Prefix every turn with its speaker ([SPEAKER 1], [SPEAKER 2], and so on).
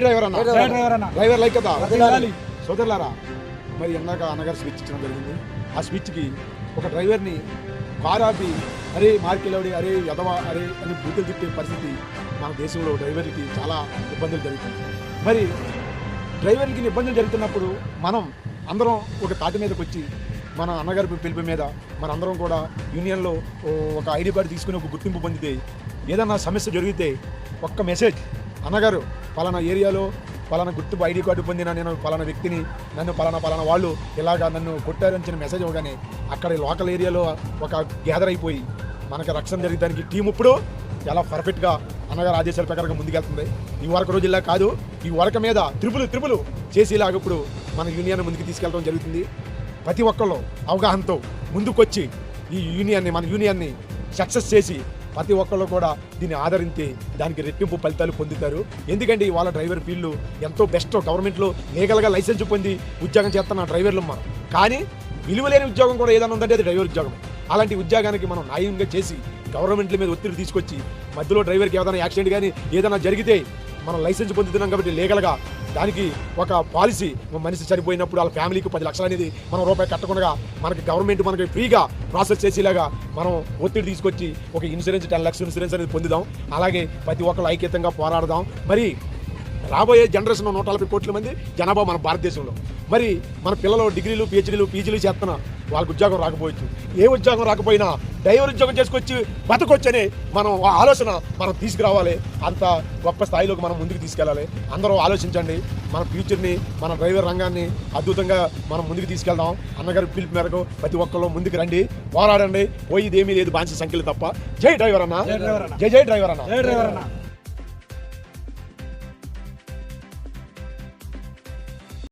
[SPEAKER 1] Driver అన్న driver like కదా సోదరులారా. మరి ఇందాక అన్నగారు స్పీచ్ ఇచ్చడం జరిగింది. ఆ స్పీచ్కి ఒక డ్రైవర్ని కారు ఆపి అరే మార్కెలవుడి అరే యదవా అరే అని బూతులు తిట్టే పరిస్థితి మన దేశంలో డ్రైవర్లకి చాలా ఇబ్బందులు జరుగుతుంది. మరి డ్రైవర్లకి ఇబ్బందులు జరుగుతున్నప్పుడు మనం అందరం ఒక తాటి మీదకి వచ్చి మన అన్నగారి పిలుపు మీద మన అందరం కూడా యూనియన్లో ఒక ఐడి కార్డు తీసుకుని ఒక గుర్తింపు పొందితే ఏదన్నా సమస్య జరిగితే ఒక్క మెసేజ్ అన్నగారు పలానా ఏరియాలో పలానా గుర్తింపు ఐడి కార్డు పొందిన నేను పలానా వ్యక్తిని నన్ను పలానా వాళ్ళు ఇలాగా నన్ను కొట్టారని చిన్న మెసేజ్ ఇవ్వగానే అక్కడ లోకల్ ఏరియాలో ఒక గ్యాదర్ అయిపోయి మనకి రక్షణ జరిగడానికి టీం ఇప్పుడు చాలా పర్ఫెక్ట్గా అన్నగారు ఆదేశాల ప్రకారంగా ముందుకెళ్తుంది. ఈ వరకు రోజుల్లా కాదు, ఈ వరక మీద త్రిపులు చేసేలాగా ఇప్పుడు మన యూనియన్ ముందుకు తీసుకెళ్ళడం జరుగుతుంది. ప్రతి ఒక్కళ్ళు అవగాహనతో ముందుకొచ్చి ఈ మన యూనియన్ని సక్సెస్ చేసి ప్రతి ఒక్కళ్ళు కూడా దీన్ని ఆదరించి దానికి రెట్టింపు ఫలితాలు పొందుతారు. ఎందుకంటే ఇవాళ డ్రైవర్ ఫీల్డ్ ఎంతో బెస్ట్, గవర్నమెంట్లో లీగల్గా లైసెన్స్ పొంది ఉద్యోగం చేస్తున్న డ్రైవర్లు మనం. కానీ విలువలేని ఉద్యోగం కూడా ఏదైనా ఉందంటే అది డ్రైవర్ ఉద్యోగం. అలాంటి ఉద్యోగానికి మనం న్యాయంగా చేసి గవర్నమెంట్ల మీద ఒత్తిడి తీసుకొచ్చి మధ్యలో డ్రైవర్కి ఏదైనా యాక్సిడెంట్ కానీ ఏదైనా జరిగితే మనం లైసెన్స్ పొందుతున్నాం కాబట్టి లీగల్గా దానికి ఒక పాలసీ, మనిషి చనిపోయినప్పుడు వాళ్ళ ఫ్యామిలీకి 10 లక్షలు అనేది మనం రూపాయి కట్టకుండా మనకి గవర్నమెంట్ మనకి ఫ్రీగా ప్రాసెస్ చేసేలాగా మనం ఒత్తిడి తీసుకొచ్చి ఒక ఇన్సూరెన్స్ 10 లక్షల ఇన్సూరెన్స్ అనేది పొందుదాం. అలాగే ప్రతి ఒక్కరు ఐక్యతంగా పోరాడదాం. మరి రాబోయే జనరేషన్ 140 కోట్ల మంది జనాభా మన భారతదేశంలో. మరి మన పిల్లలు డిగ్రీలు పిహెచ్డీలు పీజీలు చేస్తున్నా వాళ్ళకి ఉద్యోగం రాకపోవచ్చు. ఏ ఉద్యోగం రాకపోయినా డ్రైవర్ ఉద్యోగం చేసుకొచ్చి బతకొచ్చని మనం ఆ ఆలోచన మనం తీసుకురావాలి. అంత గొప్ప స్థాయిలోకి మనం ముందుకు తీసుకెళ్ళాలి. అందరూ ఆలోచించండి. మన ఫ్యూచర్ని మన డ్రైవర్ రంగాన్ని అద్భుతంగా మనం ముందుకు తీసుకెళ్దాం. అన్నగారి పిలుపు మేరకు ప్రతి ఒక్కళ్ళు ముందుకు రండి, పోరాడండి. పోయిదేమీ లేదు బానిస సంఖ్యలు తప్ప. జై డ్రైవర్ అన్న, జై డ్రైవర్ అన్న.